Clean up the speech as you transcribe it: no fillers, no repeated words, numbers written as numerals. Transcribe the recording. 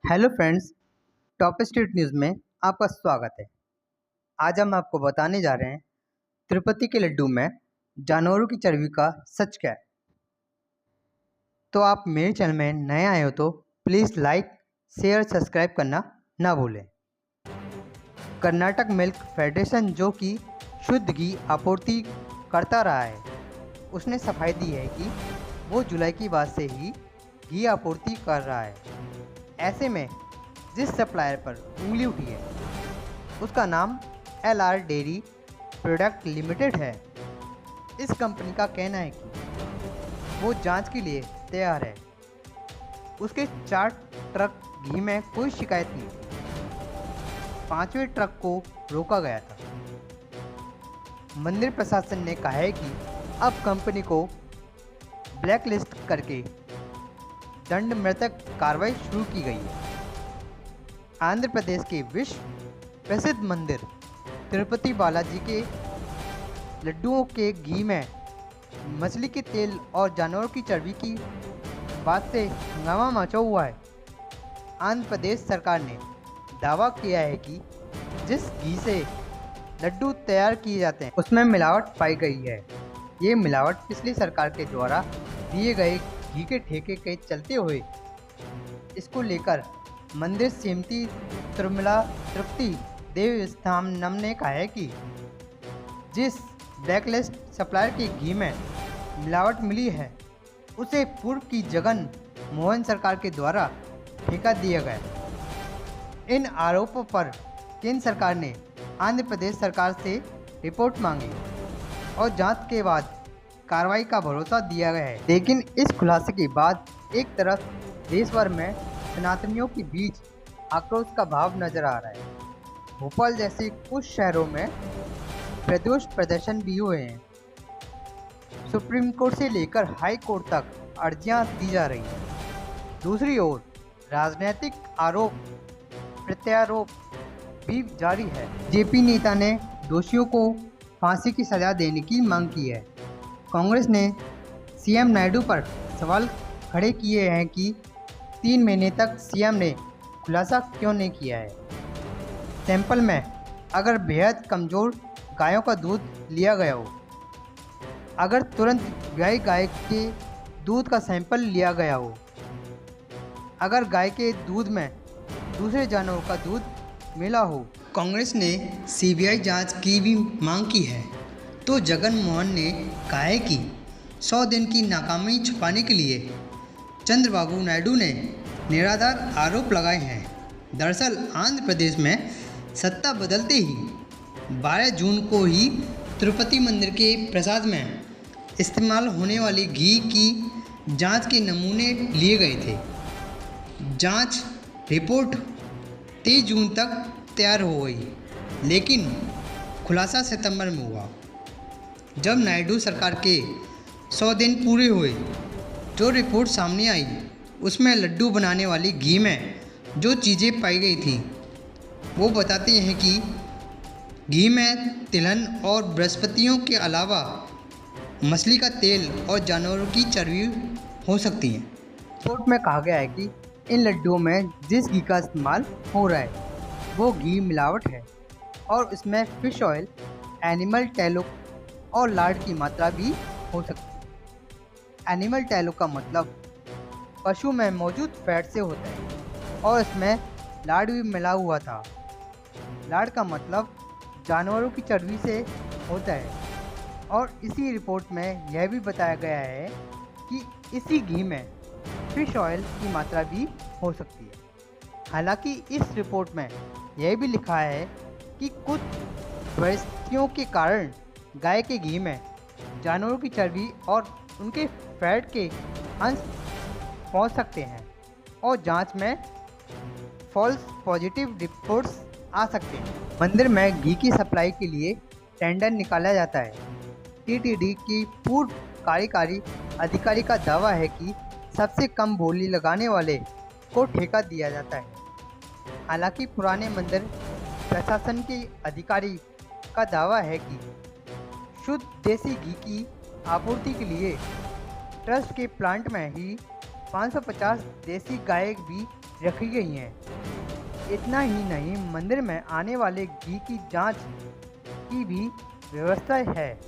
Hello friends, top state news में आपका स्वागत है। आज हम आपको बताने जा रहे हैं तिरुपति के लड्डू में जानवरों की चर्बी का सच क्या है। तो आप मेरे चैनल में नए आए हो तो प्लीज़ लाइक, शेयर, सब्सक्राइब करना ना भूलें। कर्नाटक मिल्क फेडरेशन, जो कि शुद्ध घी आपूर्ति करता रहा है, उसने सफाई दी है कि वो जुलाई की बाद से ही घी आपूर्ति कर रहा है। ऐसे में जिस सप्लायर पर उंगली उठी है उसका नाम LR डेयरी प्रोडक्ट लिमिटेड है। इस कंपनी का कहना है कि वो जांच के लिए तैयार है। उसके 4 ट्रक घी में कोई शिकायत नहीं थी। 5वें ट्रक को रोका गया था। मंदिर प्रशासन ने कहा है कि अब कंपनी को ब्लैकलिस्ट करके दंड मृतक कार्रवाई शुरू की गई है। आंध्र प्रदेश के विश्व प्रसिद्ध मंदिर तिरुपति बालाजी के लड्डुओं के घी में मछली के तेल और जानवरों की चर्बी की बात से हंगामा मचा हुआ है। आंध्र प्रदेश सरकार ने दावा किया है कि जिस घी से लड्डू तैयार किए जाते हैं उसमें मिलावट पाई गई है। ये मिलावट पिछली सरकार के द्वारा दिए गए घी के ठेके के चलते हुए इसको लेकर मंदिर समिति तिरुमला तिरुपति देवस्थानम ने कहा है कि जिस ब्लैकलिस्ट सप्लायर के घी में मिलावट मिली है उसे पूर्व की जगन मोहन सरकार के द्वारा ठेका दिया गया। इन आरोपों पर केंद्र सरकार ने आंध्र प्रदेश सरकार से रिपोर्ट मांगी और जांच के बाद कार्रवाई का भरोसा दिया गया है। लेकिन इस खुलासे के बाद एक तरफ देश भर में सनातनियों के बीच आक्रोश का भाव नजर आ रहा है। भोपाल जैसे कुछ शहरों में प्रदोष प्रदर्शन भी हुए हैं। सुप्रीम कोर्ट से लेकर हाई कोर्ट तक अर्जियां दी जा रही हैं। दूसरी ओर राजनीतिक आरोप प्रत्यारोप भी जारी है। जेपी नेता ने दोषियों को फांसी की सजा देने की मांग की है। कांग्रेस ने सीएम नायडू पर सवाल खड़े किए हैं कि 3 महीने तक सीएम ने खुलासा क्यों नहीं किया है। सैंपल में अगर बेहद कमज़ोर गायों का दूध लिया गया हो, अगर तुरंत गाय के दूध का सैंपल लिया गया हो, अगर गाय के दूध में दूसरे जानवरों का दूध मिला हो। कांग्रेस ने सीबीआई जांच की भी मांग की है। तो जगन मोहन ने कहा है कि 100 दिन की नाकामी छुपाने के लिए चंद्रबाबू नायडू ने निराधार आरोप लगाए हैं। दरअसल आंध्र प्रदेश में सत्ता बदलते ही 12 जून को ही तिरुपति मंदिर के प्रसाद में इस्तेमाल होने वाली घी की जांच के नमूने लिए गए थे। जांच रिपोर्ट 23 जून तक तैयार हो गई, लेकिन खुलासा सितंबर में हुआ जब नायडू सरकार के 100 दिन पूरे हुए। जो रिपोर्ट सामने आई उसमें लड्डू बनाने वाली घी में जो चीज़ें पाई गई थी वो बताते हैं कि घी में तिलहन और बृहस्पतियों के अलावा मछली का तेल और जानवरों की चर्बी हो सकती है। रिपोर्ट में कहा गया है कि इन लड्डुओं में जिस घी का इस्तेमाल हो रहा है वो घी मिलावट है और इसमें फिश ऑयल, एनिमल टैलो और लाड की मात्रा भी हो सकती है। एनिमल टैलो का मतलब पशु में मौजूद फैट से होता है और इसमें लाड भी मिला हुआ था। लाड का मतलब जानवरों की चर्बी से होता है और इसी रिपोर्ट में यह भी बताया गया है कि इसी घी में फिश ऑयल की मात्रा भी हो सकती है। हालांकि इस रिपोर्ट में यह भी लिखा है कि कुछ परिस्थितियों के कारण गाय के घी में जानवरों की चर्बी और उनके फैट के अंश पहुंच सकते हैं और जांच में फॉल्स पॉजिटिव रिपोर्ट्स आ सकते हैं। मंदिर में घी की सप्लाई के लिए टेंडर निकाला जाता है। टीटीडी की पूर्व कार्यकारी अधिकारी का दावा है कि सबसे कम बोली लगाने वाले को ठेका दिया जाता है। हालांकि पुराने मंदिर प्रशासन के अधिकारी का दावा है कि शुद्ध देसी घी की आपूर्ति के लिए ट्रस्ट के प्लांट में ही 550 देसी गाय भी रखी गई हैं। इतना ही नहीं, मंदिर में आने वाले घी की जांच की भी व्यवस्था है।